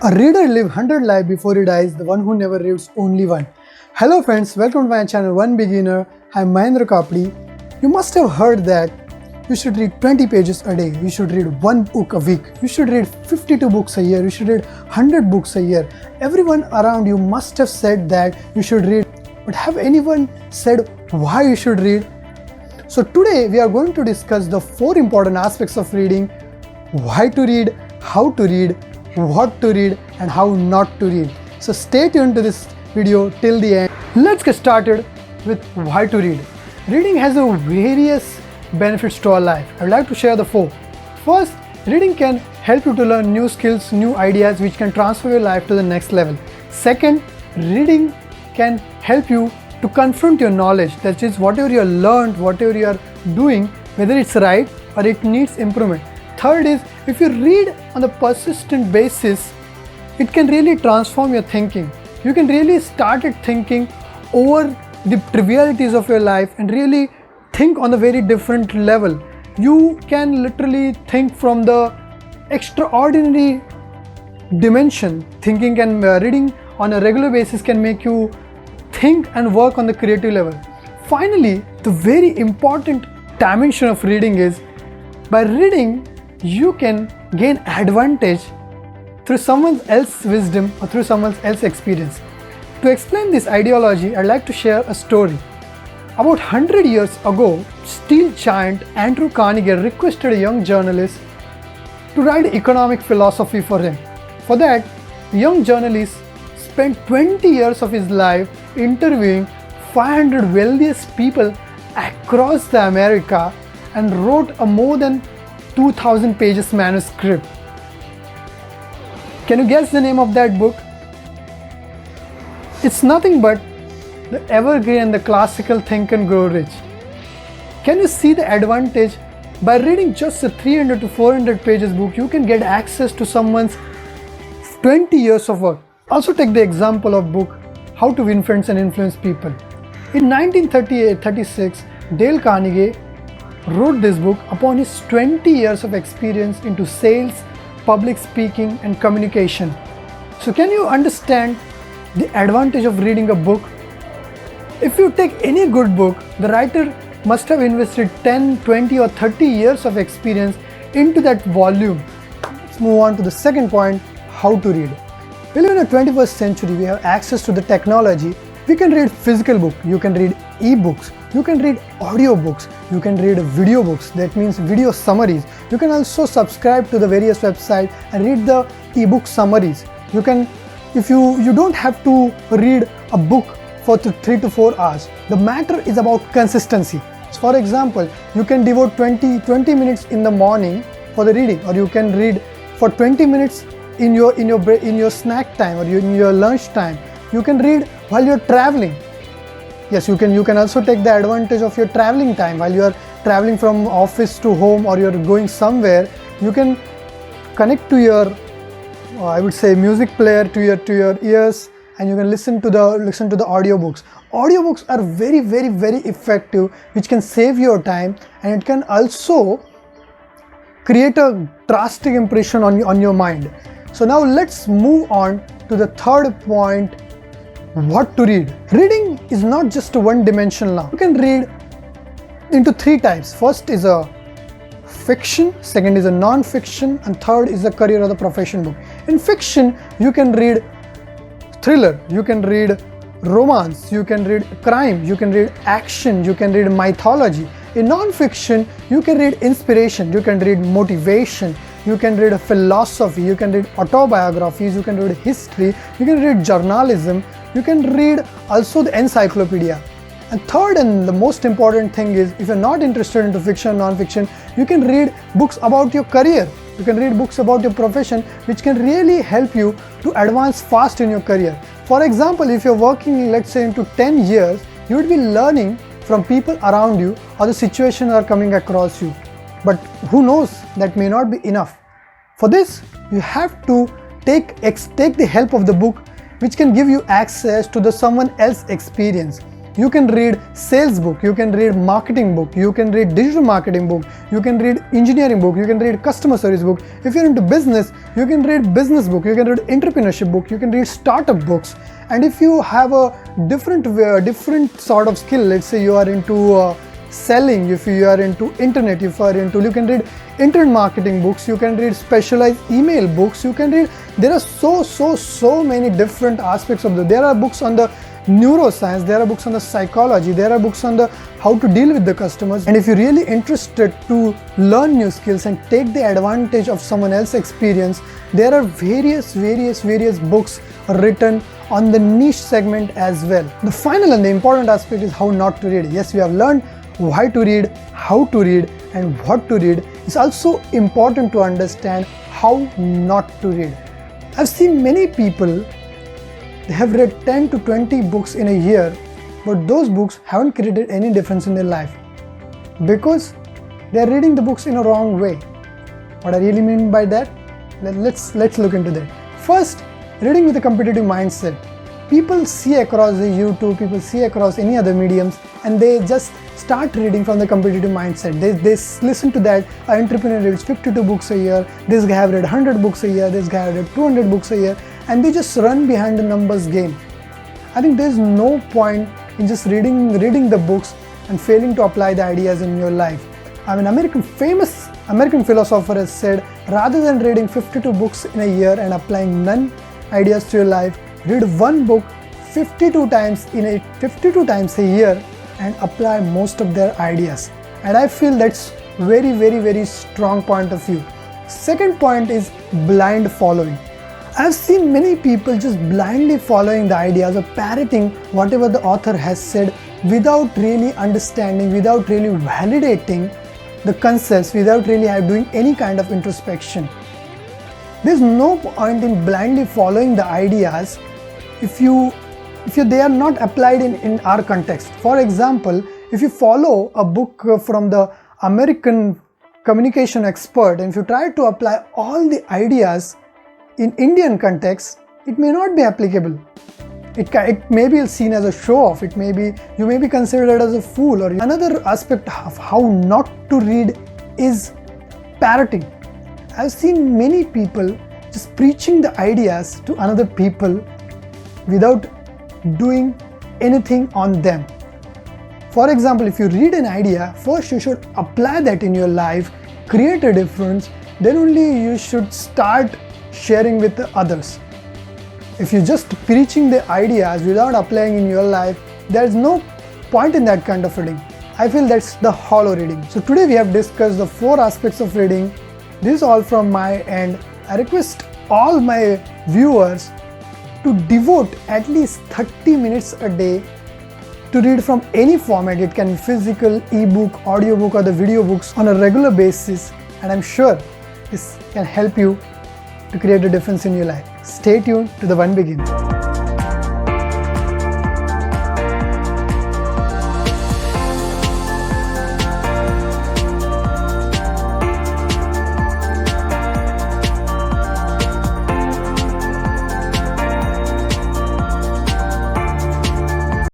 A reader lives 100 lives before he dies, the one who never reads only one. Hello friends, welcome to my channel One Beginner. I'm Mahendra Kapdi. You must have heard that you should read 20 pages a day, you should read one book a week, you should read 52 books a year, you should read 100 books a year. Everyone around you must have said that you should read, but have anyone said why you should read? So today we are going to discuss the 4 important aspects of reading: why to read, how to read, what to read, and how not to read. So stay tuned to this video till the end. Let's get started with why to read. Reading has a various benefits to our life. I would like to share the 4. First, reading can help you to learn new skills, new ideas which can transfer your life to the next level. Second, reading can help you to confront your knowledge, that is, whatever you have learned, whatever you are doing, whether it's right or it needs improvement. Third is, if you read on a persistent basis, it can really transform your thinking. You can really start thinking over the trivialities of your life and really think on a very different level. You can literally think from the extraordinary dimension. Thinking and reading on a regular basis can make you think and work on the creative level. Finally, the very important dimension of reading is, by reading you can gain advantage through someone else's wisdom or through someone else's experience. To explain this ideology, I'd like to share a story. About 100 years ago, steel giant Andrew Carnegie requested a young journalist to write economic philosophy for him. For that, the young journalist spent 20 years of his life interviewing 500 wealthiest people across the America and wrote a more than 2000 pages manuscript. Can you guess the name of that book? It's nothing but the evergreen and the classical Think and Grow Rich. Can you see the advantage? By reading just a 300 to 400 pages book, you can get access to someone's 20 years of work. Also take the example of book How to Win Friends and Influence People. In 1936, Dale Carnegie wrote this book upon his 20 years of experience into sales, public speaking, and communication. So can you understand the advantage of reading a book? If you take any good book, the writer must have invested 10, 20 or 30 years of experience into that volume. Let's move on to the second point, how to read. We live in the 21st century, we have access to the technology. We can read physical book, you can read e-books, you can read audio books, you can read video books, that means video summaries. You can also subscribe to the various websites and read the e-book summaries. You can, if you don't have to read a book for 3 to 4 hours. The matter is about consistency. So for example, you can devote 20 minutes in the morning for the reading, or you can read for 20 minutes in your snack time or in your lunch time. You can read while you're traveling. Yes, you can also take the advantage of your traveling time while you are traveling from office to home, or you're going somewhere. You can connect to your I would say music player to your ears, and you can listen to the audiobooks. Audiobooks are very effective, which can save your time, and it can also create a drastic impression on your mind. So now let's move on to the third point, what to read. Reading is not just a one dimensional now. You can read into 3 types. First is a fiction, second is a non-fiction, and third is a career or the profession book. In fiction, you can read thriller, you can read romance, you can read crime, you can read action, you can read mythology. In non-fiction, you can read inspiration, you can read motivation, you can read philosophy, you can read autobiographies, you can read history, you can read journalism, you can read also the encyclopedia. And third and the most important thing is, if you're not interested into fiction and non-fiction, you can read books about your career. You can read books about your profession, which can really help you to advance fast in your career. For example, if you're working, let's say, into 10 years, you would be learning from people around you, or the situations are coming across you. But who knows, that may not be enough. For this, you have to take the help of the book, which can give you access to someone else's experience. You can read sales book, you can read marketing book, you can read digital marketing book, you can read engineering book, you can read customer service book. If you're into business, you can read business book, you can read entrepreneurship book, you can read startup books. And if you have a different sort of skill, let's say you are into selling, if you are into internet, if you are into, you can read internet marketing books, you can read specialized email books, you can read, there are so many different aspects of there are books on the neuroscience, there are books on the psychology, there are books on the how to deal with the customers. And if you're really interested to learn new skills and take the advantage of someone else's experience, there are various books written on the niche segment as well. The final and the important aspect is how not to read. Yes, we have learned why to read, how to read, and what to read. It's also important to understand how not to read. I've seen many people, they have read 10 to 20 books in a year, but those books haven't created any difference in their life because they're reading the books in a wrong way. What I really mean by that? Let's look into that. First, reading with a competitive mindset. People see across the YouTube, people see across any other mediums, and they just start reading from the competitive mindset. They listen to that entrepreneur reads 52 books a year, this guy have read 100 books a year, this guy have read 200 books a year, and they just run behind the numbers game. I think there's no point in just reading the books and failing to apply the ideas in your life. I mean, famous American philosopher has said, rather than reading 52 books in a year and applying none ideas to your life, read one book 52 times a year and apply most of their ideas. And I feel that's very strong point of view. Second point is blind following. I've seen many people just blindly following the ideas or parroting whatever the author has said without really understanding, without really validating the concepts, without really doing any kind of introspection. There's no point in blindly following the ideas if they are not applied in our context. For example, if you follow a book from the American communication expert and if you try to apply all the ideas in Indian context, it may not be applicable. It may be seen as a show-off, you may be considered as a fool. Or another aspect of how not to read is parroting. I've seen many people just preaching the ideas to another people without doing anything on them. For example, if you read an idea, first you should apply that in your life, create a difference, then only you should start sharing with the others. If you're just preaching the ideas without applying in your life, there's no point in that kind of reading. I feel that's the hollow reading. So today we have discussed the 4 aspects of reading. This is all from my end. I request all my viewers to devote at least 30 minutes a day to read from any format. It can be physical, ebook, audiobook, or the video books on a regular basis, and I'm sure this can help you to create a difference in your life. Stay tuned to The One Begins.